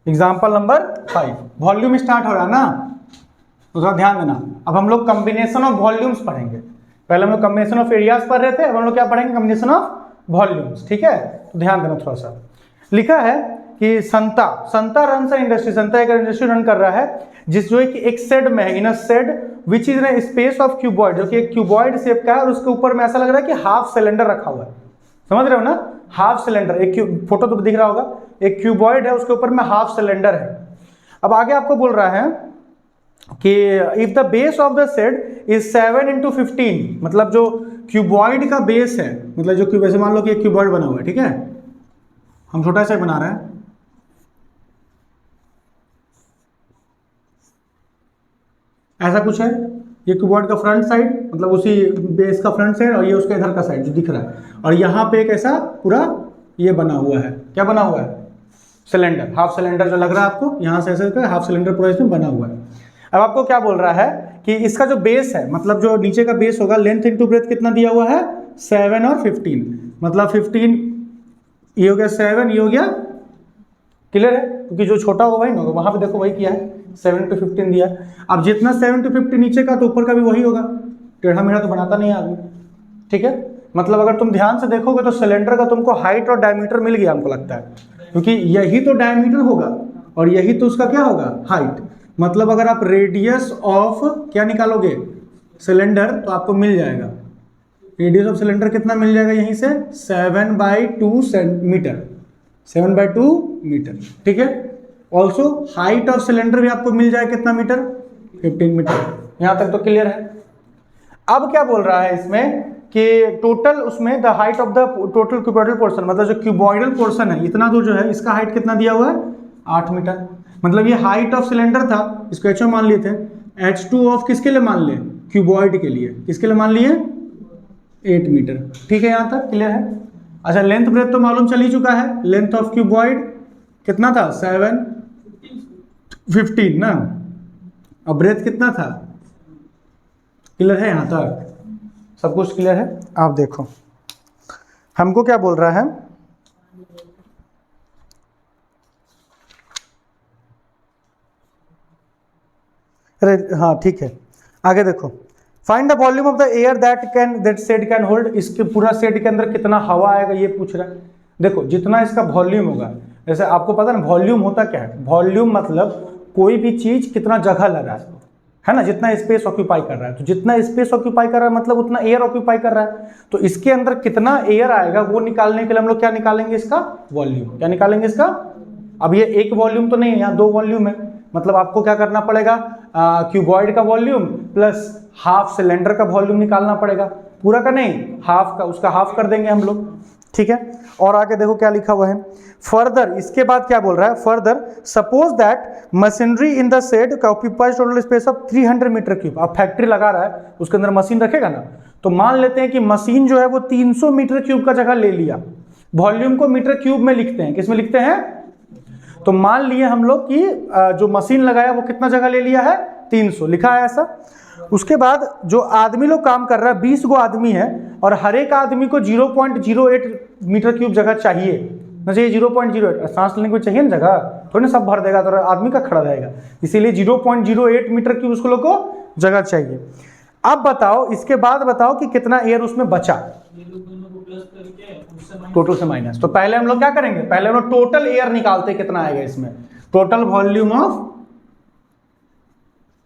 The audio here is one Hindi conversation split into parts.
एग्जाम्पल नंबर 5, वॉल्यूम स्टार्ट हो रहा है ना, तो थोड़ा ध्यान देना। अब हम लोग कॉम्बिनेशन ऑफ वॉल्यूम्स पढ़ेंगे। पहले हम लोग कॉम्बिनेशन ऑफ एरियाज पढ़ रहे थे, अब हम लोग क्या पढ़ेंगे, कॉम्बिनेशन ऑफ वॉल्यूम्स। ठीक है, तो ध्यान देना थोड़ा सा। लिखा है कि संता रन सा इंडस्ट्री, संता एक इंडस्ट्री रन कर रहा है जिस जो है कि एक शेड में है, in a shed which is in space of cuboid, जो कि एक क्यूबॉइड शेप का है और उसके ऊपर में ऐसा लग रहा है कि हाफ सिलेंडर रखा हुआ है। समझ रहे हो ना, हाफ सिलेंडर, एक फोटो तो दिख रहा होगा, एक क्यूबॉइड है उसके ऊपर में हाफ सिलेंडर है। अब आगे आपको बोल रहा है कि if the base of the shed is 7 × 15, मतलब जो क्यूबॉइड का बेस है, मतलब जो वैसे मान लो कि एक क्यूबॉइड बना हुआ है, ठीक है, हम छोटा सा बना रहे हैं, ऐसा कुछ है, ये क्यूबॉइड का फ्रंट साइड, मतलब उसी बेस का फ्रंट साइड, और ये उसका इधर का साइड जो दिख रहा है, और यहाँ पे एक ऐसा पूरा ये बना हुआ है, क्या बना हुआ है, सिलेंडर, हाफ सिलेंडर जो लग रहा है आपको, यहाँ से ऐसे हाफ सिलेंडर पूरा इसमें बना हुआ है। अब आपको क्या बोल रहा है कि इसका जो बेस है, मतलब जो नीचे का बेस होगा, लेंथ इंटू ब्रेथ कितना दिया हुआ है, 7 और 15, मतलब 15 ये हो गया 7, ये हो गया, क्लियर है, क्योंकि जो छोटा होगा वही ना होगा, वहां पे देखो वही किया है, 7 to 15 दिया। अब जितना 7 to 15 नीचे का तो ऊपर का भी वही होगा, टेढ़ा मेढ़ा तो बनाता नहीं है आदमी। ठीक है, मतलब अगर तुम ध्यान से देखोगे तो सिलेंडर का तुमको हाइट और डायमीटर मिल गया हमको लगता है, क्योंकि यही तो डायमीटर होगा और यही तो उसका क्या होगा, हाइट। मतलब अगर आप रेडियस ऑफ क्या निकालोगे, सिलेंडर, तो आपको मिल जाएगा, रेडियस ऑफ सिलेंडर कितना मिल जाएगा, यहीं से 7/2 मीटर, 7/2 मीटर। ठीक है, ऑल्सो हाइट ऑफ सिलेंडर भी आपको मिल जाए कितना मीटर, 15 मीटर। यहां तक तो क्लियर है। अब क्या बोल रहा है इसमें कि टोटल उसमें the height of the total cuboidal portion, मतलब जो क्यूबॉइडल पोर्शन है इतना दूर जो है, इसका हाइट कितना दिया हुआ है, 8 मीटर। मतलब ये हाइट ऑफ सिलेंडर था, इसको H मान लिए थे, H2 ऑफ किसके लिए मान लिए, क्यूबॉइड के लिए, किसके लिए मान लिए, 8 मीटर। ठीक है, यहां तक क्लियर है। अच्छा, लेंथ ब्रेथ तो मालूम चल ही चुका है, लेंथ ऑफ क्यूबॉइड कितना था, 7, 15 ना, और ब्रेथ कितना था, क्लियर है, यहां तक सब कुछ क्लियर है। आप देखो हमको क्या बोल रहा है, अरे हाँ ठीक है, आगे देखो, find the volume of the air that shed can hold, इसके पूरा शेड के अंदर कितना हवा आएगा ये पूछ रहा है। देखो जितना इसका वॉल्यूम होगा, जैसे आपको पता है ना वॉल्यूम होता क्या है, वॉल्यूम मतलब कोई भी चीज कितना जगह ले रहा है ना, जितना स्पेस ऑक्यूपाई कर रहा है, तो जितना स्पेस ऑक्यूपाई कर रहा है मतलब उतना एयर ऑक्यूपाई कर रहा है, तो इसके अंदर कितना एयर आएगा वो निकालने के लिए हम लोग क्या निकालेंगे, इसका वॉल्यूम। क्या निकालेंगे इसका, अब ये एक वॉल्यूम तो नहीं है, यहाँ 2 वॉल्यूम है, मतलब आपको क्या करना पड़ेगा, क्यूबॉइड का वॉल्यूम प्लस हाफ सिलेंडर का वॉल्यूम निकालना पड़ेगा, पूरा का नहीं, हाफ का, उसका हाफ कर देंगे हम लोग। ठीक है, और आगे देखो क्या लिखा हुआ है, फर्दर इसके बाद क्या बोल रहा है, further suppose that machinery in the shed occupies total space of 300 metre cube. अब फैक्ट्री लगा रहा है, उसके अंदर मशीन रखेगा ना, तो मान लेते हैं कि मशीन जो है वो 300 मीटर क्यूब का जगह ले लिया, वॉल्यूम को मीटर क्यूब में लिखते हैं, किस में लिखते हैं, तो मान लिए हम लोग कि जो मशीन लगाया वो कितना जगह ले लिया है, 300 लिखा है ऐसा। उसके बाद जो आदमी लोग काम कर रहा है, 20 गो आदमी है और हर एक आदमी को 0.08 मीटर क्यूब जगह चाहिए ना, चाहिए 0.08, सांस लेने को चाहिए ना जगह, थोड़ी ना सब भर देगा, तो आदमी का खड़ा रहेगा, इसीलिए 0.08 मीटर क्यूब उसको लोग को जगह चाहिए। अब बताओ, इसके बाद बताओ कि कितना एयर उसमें बचा, टोटल से माइनस। तो पहले हम लोग क्या करेंगे, पहले हम लोग टोटल एयर निकालते कितना आएगा इसमें, टोटल वॉल्यूम ऑफ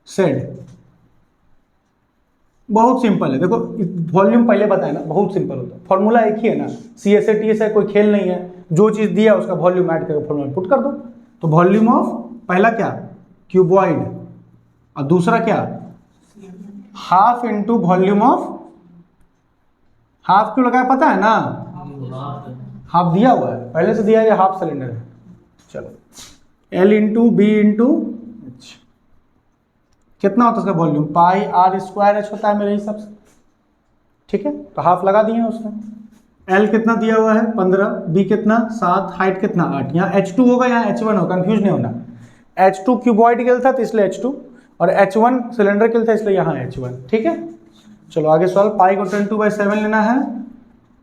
शेड। बहुत सिंपल है, देखो वॉल्यूम पहले बताया ना, बहुत सिंपल होता है, फॉर्मूला एक ही है ना, CSA TSA कोई खेल नहीं है, जो चीज दिया उसका वॉल्यूम ऐड करके फॉर्मूला पुट कर दो। तो वॉल्यूम ऑफ पहला क्या, क्यूबॉइड, और दूसरा क्या, half into volume of, half क्यों लगाया पता है ना, हाफ दिया हुआ है, पहले से दिया है, हाफ सिलेंडर है। चलो L into B into H कितना होता है उसका वॉल्यूम, पाई r² होता है मेरे हिसाब से। ठीक है, तो हाफ लगा दिए उसमें। L कितना दिया हुआ है 15, B कितना 7, हाइट कितना 8, यहाँ H2 होगा, यहाँ H1 होगा, कंफ्यूज नहीं होना। H2 क्यूबॉइड के लिए था तो इसलिए H2, और H1 सिलेंडर के लिए था इसलिए यहाँ H1। ठीक है, चलो आगे सॉल्व। पाई को 10/7 लेना है,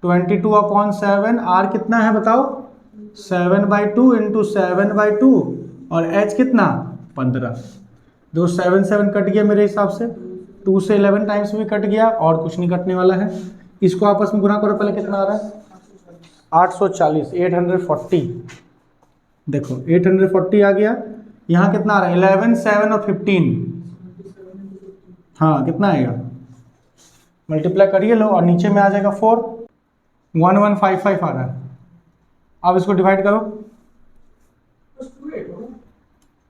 22/7, R कितना है बताओ, 7/2 इंटू 7/2 और h कितना 15। दो 7 7 कट गया मेरे हिसाब से, 2 से 11 टाइम्स भी कट गया और कुछ नहीं कटने वाला है। इसको आपस में गुना करो, पहले कितना आ रहा है 840, 840। देखो 840 आ गया। यहाँ कितना आ रहा है 11 7 और 15, हाँ कितना आएगा, मल्टीप्लाई करिए लो और नीचे में आ जाएगा 4, 1155 आ रहा है। अब इसको डिवाइड करो,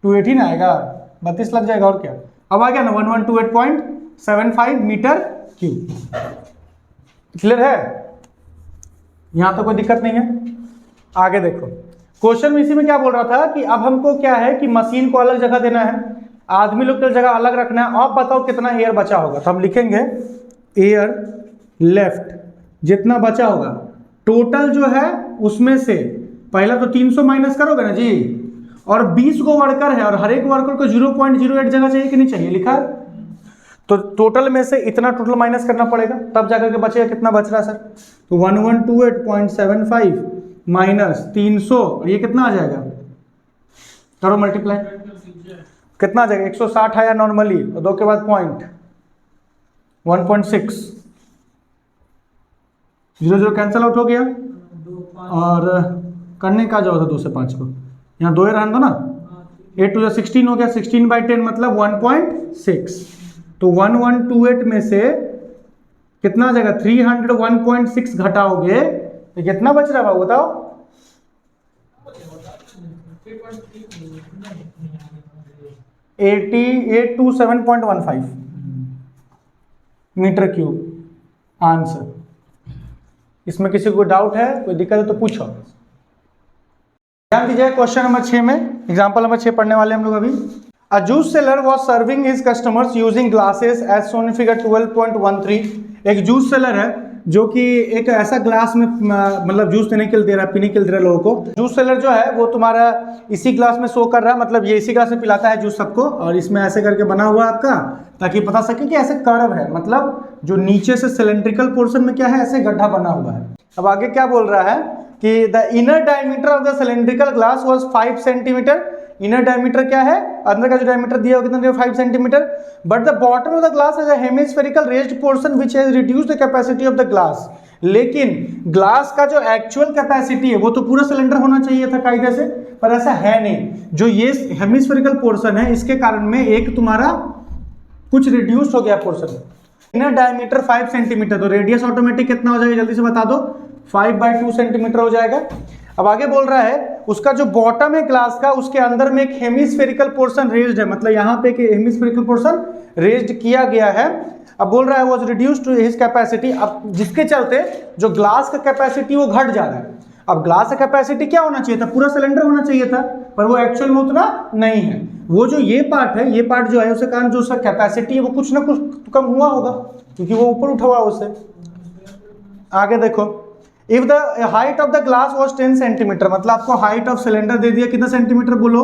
280 ना आएगा, 32 लग जाएगा और क्या। अब आ गया ना 1128.75 मीटर क्यूब। क्लियर है, यहां तो कोई दिक्कत नहीं है। आगे देखो क्वेश्चन में इसी में क्या बोल रहा था कि अब हमको क्या है कि मशीन को अलग जगह देना है, आदमी लोग की जगह अलग रखना है। आप बताओ कितना एयर बचा होगा, तो हम लिखेंगे एयर लेफ्ट, जितना बचा होगा टोटल जो है उसमें से पहला तो 300 माइनस करोगे ना जी, और 20 गो वर्कर है और हर एक वर्कर को 0.08 जगह चाहिए कि नहीं चाहिए, लिखा है। तो टोटल में से इतना टोटल माइनस करना पड़ेगा, तब जाकर के बचेगा। कितना बच रहा है सर, तो 1128.75 माइनस 300 और ये कितना आ जाएगा, करो मल्टीप्लाई, कितना आ जाएगा 160 आया नॉर्मली, और 2 के बाद पॉइंट 1.6, 0 0 कैंसिल आउट हो गया और करने का जाओ था 2 से 5 को, यहाँ 2 ही रहने दो ना, 8 2 16 हो गया, 16/10 मतलब 1.6। तो 1128 में से कितना आ जाएगा 301.6 घटाओगे तो कितना बच रहा है बताओ, 827.15 मीटर क्यूब आंसर। इसमें किसी को डाउट है, कोई दिक्कत है तो पूछो। ध्यान दीजिए क्वेश्चन नंबर 6 में, एग्जांपल नंबर 6 पढ़ने वाले हम लोग अभी। A juice seller was serving his customers using glasses as shown in figure 12.13। एक जूस सेलर है जो कि एक ऐसा ग्लास में मतलब जूस देने के लिए दे रहा है, पीने के लिए दे रहा है लोगों को। जूस सेलर जो है वो तुम्हारा इसी ग्लास में शो कर रहा है, मतलब ये इसी ग्लास में पिलाता है जूस सबको, और इसमें ऐसे करके बना हुआ है आपका, ताकि पता सके कि ऐसे कर्व है, मतलब जो नीचे से सिलेंड्रिकल पोर्शन में क्या है ऐसे गड्ढा बना हुआ है। अब आगे क्या बोल रहा है कि the inner diameter of the cylindrical glass was 5 centimetre. Inner diameter क्या है, अंदर का जो डायमीटर दिया कितना दिया 5 centimetre, but the bottom of the glass has a hemispherical raised portion which has reduced the capacity of the glass. लेकिन ग्लास का जो एक्चुअल कैपेसिटी है वो तो पूरा सिलेंडर होना चाहिए था कायदे से, पर ऐसा है नहीं। जो ये हेमिस्फेरिकल पोर्शन है इसके कारण में एक तुम्हारा कुछ रिड्यूस्ड हो गया पोर्शन। इनर डायमीटर 5 सेंटीमीटर, तो रेडियस ऑटोमेटिक कितना हो जाएगा जल्दी से बता दो, 5/2 सेंटीमीटर हो जाएगा। अब आगे बोल रहा है उसका जो बॉटम है ग्लास का उसके अंदर में एक हेमिस्फेरिकल पोर्शन रेज्ड है, मतलब यहाँ पे एक हेमिस्फेरिकल पोर्शन रेज्ड किया गया है। अब बोल रहा है was reduced to his capacity, अब जिसके चलते जो ग्लास का कैपेसिटी वो घट जा रहा है। अब ग्लास का कैपेसिटी क्या होना चाहिए था, पूरा सिलेंडर होना चाहिए था, पर वो एक्चुअल में उतना नहीं है। वो जो ये पार्ट है, ये पार्ट जो है उसके कारण जो उसका कैपेसिटी है वो कुछ ना कुछ कम हुआ होगा, क्योंकि वो ऊपर उठा हुआ उससे। आगे देखो, if the height of the glass was 10 centimetre, मतलब आपको हाइट ऑफ सिलेंडर दे दिया कितना सेंटीमीटर बोलो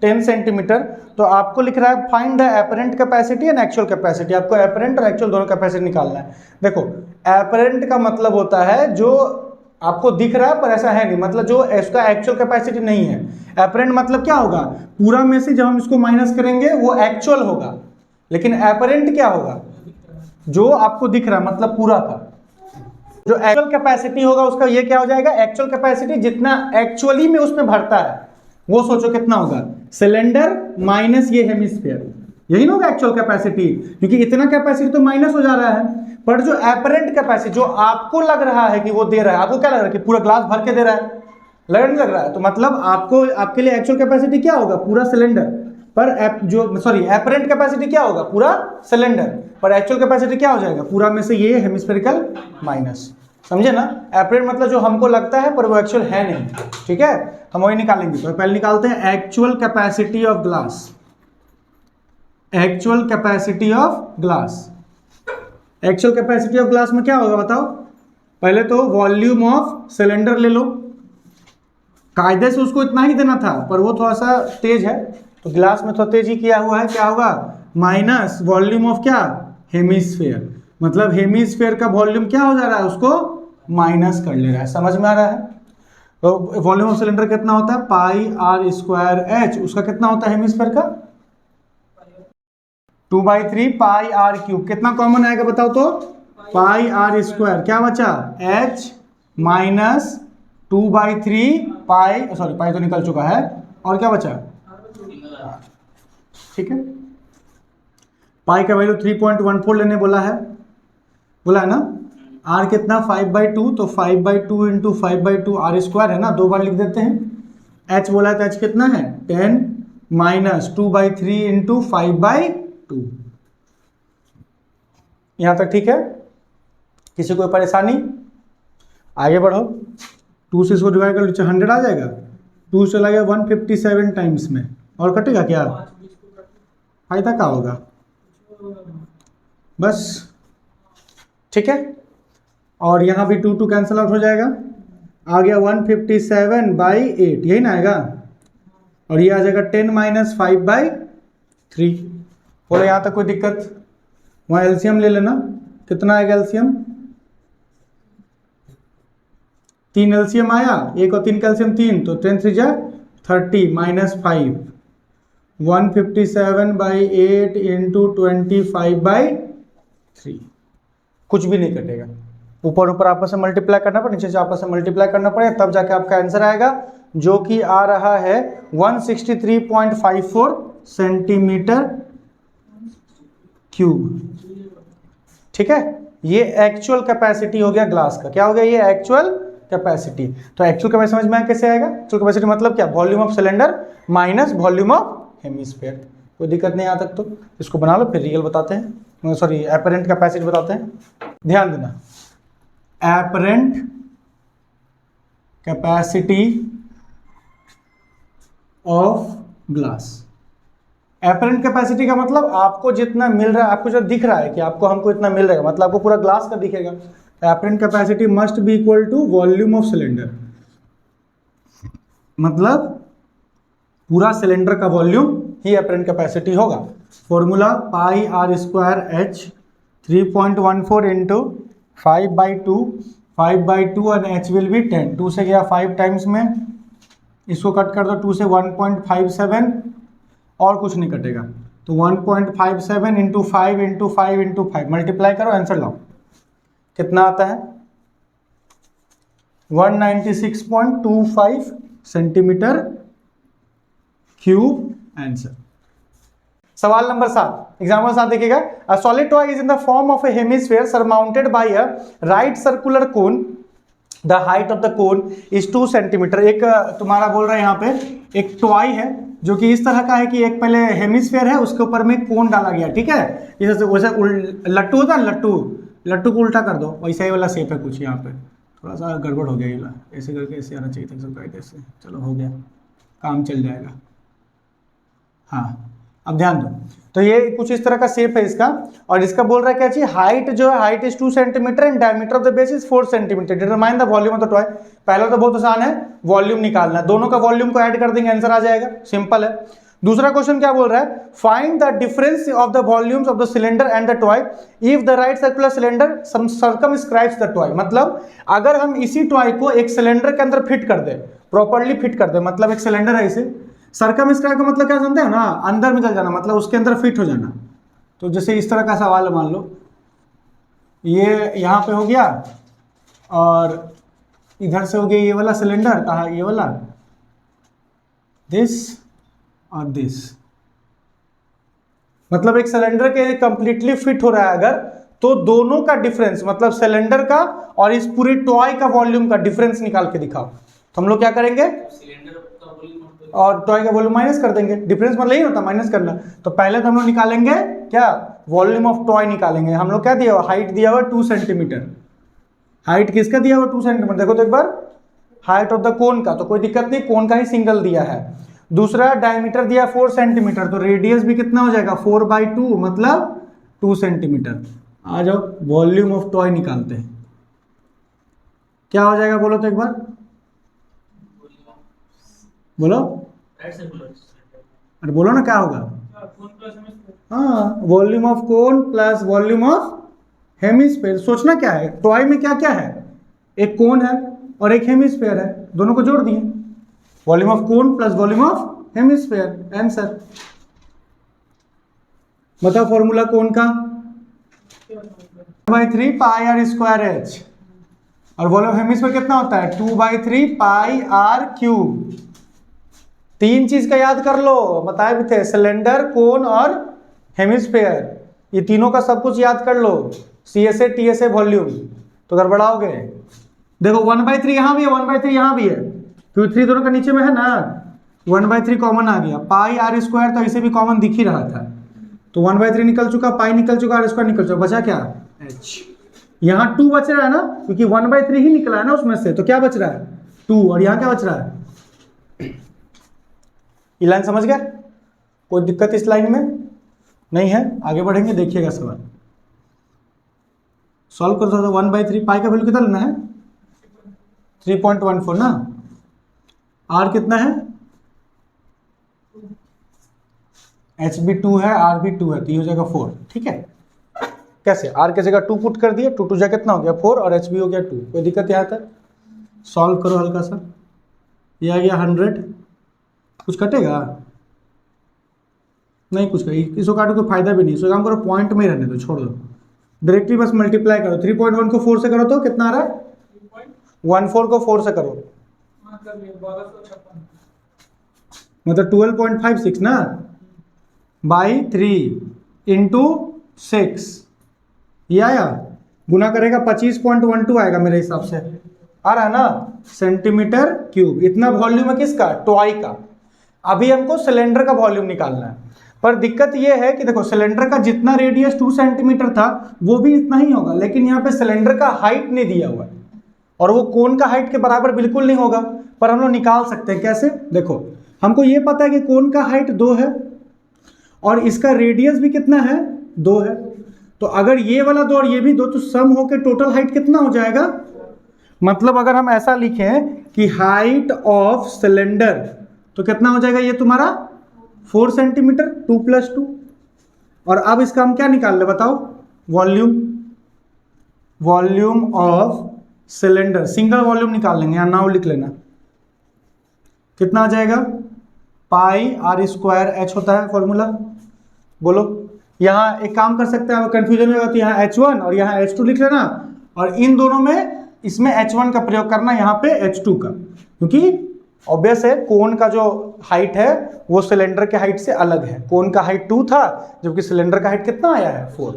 10 सेंटीमीटर, तो आपको लिख रहा है find the apparent capacity and actual capacity. आपको एपरेंट और एक्चुअल दोनों कैपेसिटी निकालना है। देखो एपरेंट का मतलब होता है जो आपको दिख रहा है पर ऐसा है नहीं, मतलब जो इसका एक्चुअल कैपेसिटी नहीं है। एपरेंट मतलब क्या होगा, पूरा में से जब हम इसको माइनस करेंगे वो एक्चुअल होगा, लेकिन एपरेंट क्या होगा, जो आपको दिख रहा है मतलब पूरा का। जो एक्चुअल कैपेसिटी होगा उसका ये क्या हो जाएगा, एक्चुअल कैपेसिटी जितना एक्चुअली में उसमें भरता है वो सोचो कितना होगा, सिलेंडर माइनस ये हेमिस्फीयर, यही ना होगा एक्चुअल कैपेसिटी, क्योंकि इतना कैपेसिटी तो माइनस हो जा रहा है। पर जो एपरेंट कैपेसिटी जो आपको लग रहा है कि वो दे रहा है, आपको क्या लग रहा है कि पूरा ग्लास भर के दे रहा है, नहीं लग रहा है, तो मतलब आपको आपके लिए एक्चुअल कैपेसिटी क्या होगा, पूरा सिलेंडर, पर एपरेंट कैपेसिटी क्या होगा, पूरा सिलेंडर, पर एक्चुअल कैपेसिटी क्या हो जाएगा, पूरा में से ये हेमिस्फेरिकल माइनस। समझे ना, एपरेंट मतलब जो हमको लगता है पर वो एक्चुअल है नहीं। ठीक है, हम वही निकालेंगे। तो पहले निकालते हैं actual capacity of glass. Actual capacity of glass, actual capacity of glass में क्या होगा बताओ, पहले तो वॉल्यूम ऑफ सिलेंडर ले लो, कायदे से उसको इतना ही देना था पर वो थोड़ा सा तेज है तो ग्लास में थोड़ा तेज ही किया हुआ है, क्या होगा माइनस वॉल्यूम ऑफ क्या हेमिस्फेयर, मतलब हेमिस्फेयर का वॉल्यूम क्या हो जा रहा है उसको माइनस कर ले रहा है। समझ में आ रहा है। तो वॉल्यूम ऑफ सिलेंडर कितना होता है, पाई आर स्क्वायर एच, उसका कितना होता है हेमिस्फीयर का 2/3 पाई आर क्यूब। कितना कॉमन आएगा बताओ तो, पाई आर स्क्वायर, क्या बचा एच माइनस 2/3 पाई, सॉरी पाई तो निकल चुका है, और क्या बचा, ठीक है। पाई का वैल्यू 3.14 लेने बोला है ना। आर कितना 5/2, तो 5/2 इंटू 5/2 आर स्क्वायर है ना, 2 बार लिख देते हैं। एच बोला है तो एच कितना है 10 माइनस 2/3 इंटू 5/2। यहां तक ठीक है, किसी कोई परेशानी, आगे बढ़ो। 2 से इसको डिवाइड कर लीजिए 100 आ जाएगा, 2 चला गया 157 टाइम्स में, और कटेगा क्या, फायदा क्या होगा, बस ठीक है। और यहाँ भी 2 कैंसिल आउट हो जाएगा, आ गया 157/8, यही ना आएगा, और ये आ जाएगा 10 माइनस 5/3। बोलो यहाँ तक कोई दिक्कत, वहाँ एलसीएम ले लेना, कितना आएगा एलसीएम, 3 एलसीएम आया, 1 और 3 का एलसीएम 3, तो 10 3 जा 30 माइनस 5, 157/8 इंटू 25/3, कुछ भी नहीं कटेगा, ऊपर ऊपर आपस में मल्टीप्लाई करना पड़े, नीचे से आपस में मल्टीप्लाई करना पड़े, तब जाके आपका आंसर आएगा, जो कि आ रहा है 163.54 सेंटीमीटर क्यूब, ठीक है। ये एक्चुअल कैपेसिटी हो गया ग्लास का, क्या हो गया, ये एक्चुअल कैपेसिटी। तो एक्चुअल कैपेसिटी समझ में आया कैसे आएगा, एक्चुअल कैपेसिटी मतलब क्या, volume of cylinder minus volume of hemisphere. कोई दिक्कत नहीं यहाँ तक, तो इसको बना लो, फिर रियल बताते हैं, सॉरी एपरेंट कैपेसिटी बताते हैं। ध्यान देना, apparent capacity of glass. Apparent capacity का मतलब आपको जितना मिल रहा है, आपको जो दिख रहा है कि आपको हमको इतना मिल रहा है, मतलब आपको पूरा ग्लास का दिखेगा। Apparent capacity must be equal to volume of cylinder, मतलब पूरा सिलेंडर का वॉल्यूम ही एपरेंट कैपेसिटी होगा। Formula pi R square H 3.14 into 5/2, 5/2 और एच विल बी 10, 2 से गया 5 टाइम्स में, इसको कट कर दो 2 से 1.57, और कुछ नहीं कटेगा, तो 1.57 इंटू 5 इंटू 5 इंटू 5 मल्टीप्लाई करो, आंसर लाओ, कितना आता है 196.25 सेंटीमीटर क्यूब आंसर। सवाल नंबर 7, एग्जाम्पल 7 देखिएगा, a solid toy is in the form of A hemisphere surmounted bye a right circular cone, the height of the cone is 2 centimetre. एक तुम्हारा बोल रहा है यहाँ पे एक टॉय है जो कि इस तरह का है कि एक पहले हेमिस्फीयर है, उसके ऊपर में कोन डाला गया, ठीक है, जैसे वैसे लट्टू होता है, लट्टू को उल्टा कर दो, वैसा ही वाला शेप है कुछ, यहाँ पे थोड़ा सा गड़बड़ हो गया, ये ऐसे करके ऐसे आना चाहिए था, सब कायदे से, चलो हो गया, काम चल जाएगा। हाँ अब ध्यान दो, तो ये कुछ इस तरह का शेप है इसका, और इसका बोल रहा है क्या चीज, हाइट जो है, height is 2 centimetre and diameter of the base is 4 centimetre, determine the volume of the toy. पहला तो बहुत आसान है, वॉल्यूम निकालना, दोनों का वॉल्यूम को ऐड कर देंगे, आंसर आ जाएगा, सिंपल है। दूसरा क्वेश्चन क्या बोल रहा है, find the difference of the volumes of the cylinder and the toy if the right circular cylinder circumscribes the toy. मतलब अगर हम इसी टॉय को एक सिलेंडर के अंदर फिट कर दे, प्रॉपर्ली फिट कर दे, मतलब एक सिलेंडर है इसे, सर्कमस्क्राइब का मतलब क्या जानते हैं ना, अंदर में चल जाना, मतलब उसके अंदर फिट हो जाना। तो जैसे इस तरह का सवाल मान लो, ये यहाँ पे हो गया, और इधर से हो गया ये वाला सिलेंडर, कहा ये वाला, दिस और दिस, मतलब एक सिलेंडर के कंप्लीटली फिट हो रहा है अगर, तो दोनों का डिफरेंस, मतलब सिलेंडर का और इस पूरे टॉय का वॉल्यूम का डिफरेंस निकाल के दिखाओ। तो हम लोग क्या करेंगे, और टॉय का वॉल्यूम माइनस कर देंगे, डिफरेंस मतलब यही होता है माइनस करना। तो पहले तो हम लोग निकालेंगे क्या, वॉल्यूम ऑफ टॉय निकालेंगे। हम लोग क्या दिया हुआ, हाइट दिया हुआ 2 सेंटीमीटर, हाइट किसका दिया हुआ 2 सेंटीमीटर, देखो तो एक बार, हाइट ऑफ द कोन का, तो कोई दिक्कत नहीं, कोन का ही सिंगल दिया है। दूसरा डायमीटर दिया 4 सेंटीमीटर, तो रेडियस भी कितना हो जाएगा 4/2, मतलब 2 सेंटीमीटर। आ जाओ वॉल्यूम ऑफ टॉय निकालते हैं, क्या हो जाएगा बोलो तो एक बार, बोलो, अरे बोलो ना क्या होगा, हाँ volume of cone plus volume of hemisphere. सोचना क्या है, टॉय में क्या क्या है, एक कोन है और एक हेमिस्फीयर है, दोनों को जोड़ दिए, volume of cone plus volume of hemisphere, answer. बताओ फॉर्मूला कोन का 2/3 पाई आर स्क्वायर एच, और वॉल्यूम हेमिस्फीयर कितना होता है 2/3 पाई आर क्यूब। तीन चीज का याद कर लो, बताए भी थे, सिलेंडर, कोन और हेमिस्फीयर, ये तीनों का सब कुछ याद कर लो। CSA TSA वॉल्यूम तो गड़बड़ाओगे। देखो 1/3 यहाँ भी है, 1/3 यहाँ भी है, क्योंकि 3 दोनों का नीचे में है ना, 1/3 कॉमन आ गया, पाई आर स्क्वायर तो इसे भी कॉमन दिख ही रहा था, तो 1/3 निकल चुका, पाई निकल चुका, आर स्क्वायर निकल चुका, बचा क्या h। यहाँ 2 बच रहा है ना, क्योंकि 1/3 ही निकला है ना उसमें से, तो क्या बच रहा है 2, और यहाँ क्या बच रहा है। ये लाइन समझ गया, कोई दिक्कत इस लाइन में नहीं है, आगे बढ़ेंगे, देखिएगा सवाल सॉल्व कर दो। 1/3 पाई का वैल्यू कितना लेना है 3.14 ना, आर कितना है एच भी 2 है, आर भी 2 है, तो ये हो जाएगा 4, ठीक है। कैसे, आर की जगह 2 पुट कर दिए, 2 2 जा कितना हो गया 4, और एच भी हो गया 2, कोई दिक्कत यहाँ तक। सॉल्व करो हल्का सा, ये आ गया 100, कुछ कटेगा नहीं, कुछ इसको काटो कोई फायदा भी नहीं, इसको काम करो पॉइंट में रहने दो, छोड़ दो, डायरेक्टली बस मल्टीप्लाई करो। 3.1 को 4 से करो तो कितना आ रहा है 14 को 4 से करो, मतलब 12.56 ना, बाई 3 इंटू 6, ये आया, गुना करेगा 25.12 आएगा मेरे हिसाब से, आ रहा है ना, सेंटीमीटर क्यूब। इतना वॉल्यूम है किसका, टॉय का। अभी हमको सिलेंडर का वॉल्यूम निकालना है, पर दिक्कत ये है कि देखो सिलेंडर का जितना रेडियस 2 सेंटीमीटर था वो भी इतना ही होगा, लेकिन यहाँ पे सिलेंडर का हाइट नहीं दिया हुआ है, और वो कोन का हाइट के बराबर बिल्कुल नहीं होगा, पर हम लोग निकाल सकते हैं। कैसे, देखो हमको ये पता है कि कोन का हाइट 2 है और इसका रेडियस भी कितना है 2 है, तो अगर ये वाला 2 और ये भी 2, तो सम होकर टोटल हाइट कितना हो जाएगा। मतलब अगर हम ऐसा लिखें कि हाइट ऑफ सिलेंडर, तो कितना हो जाएगा ये तुम्हारा 4 सेंटीमीटर, 2 + 2। और अब इसका हम क्या निकाल ले बताओ, volume of cylinder, single volume निकाल लेंगे, यहाँ नाउ लिख लेना, कितना आ जाएगा पाई आर स्क्वायर एच होता है फॉर्मूला, बोलो। यहाँ एक काम कर सकते हैं, कंफ्यूजन होगा तो यहाँ H1 और यहाँ H2 लिख लेना, और इन दोनों में इसमें H1 का प्रयोग करना, यहाँ पे H2 का, क्योंकि ऑब्वियस है कोन का जो हाइट है वो सिलेंडर के हाइट से अलग है। कोन का हाइट 2 था, जबकि सिलेंडर का हाइट कितना आया है 4,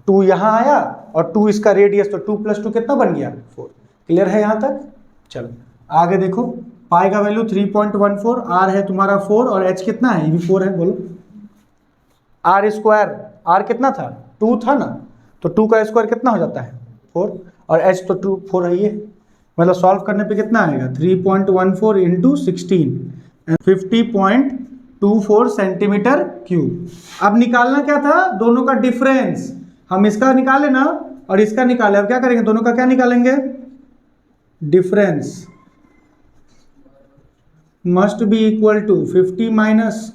2 यहाँ आया और 2 इसका रेडियस, तो 2 + 2 कितना बन गया 4। क्लियर है यहाँ तक। चलो आगे देखो, पाई का वैल्यू 3.14, आर है तुम्हारा 4 और एच कितना है, ये भी 4 है, बोलो। आर स्क्वायर, आर कितना था 2 था ना, तो 2 का स्क्वायर कितना हो जाता है 4, और एच तो 2 4 है, ये मतलब सॉल्व करने पे कितना आएगा 3.14 इंटू 16 50.24 सेंटीमीटर क्यूब। अब निकालना क्या था, दोनों का डिफरेंस, हम इसका निकाले ना और इसका निकाले, अब क्या करेंगे, दोनों का क्या निकालेंगे, difference must be equal to 50 minus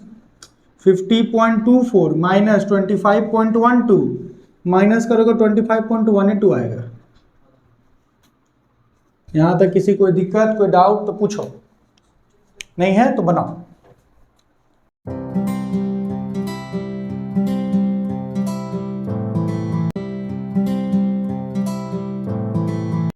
50.24 minus 25.12, minus करोगे 25.12 आएगा। यहाँ तक किसी कोई दिक्कत, कोई डाउट तो पूछो, नहीं है तो बनाओ।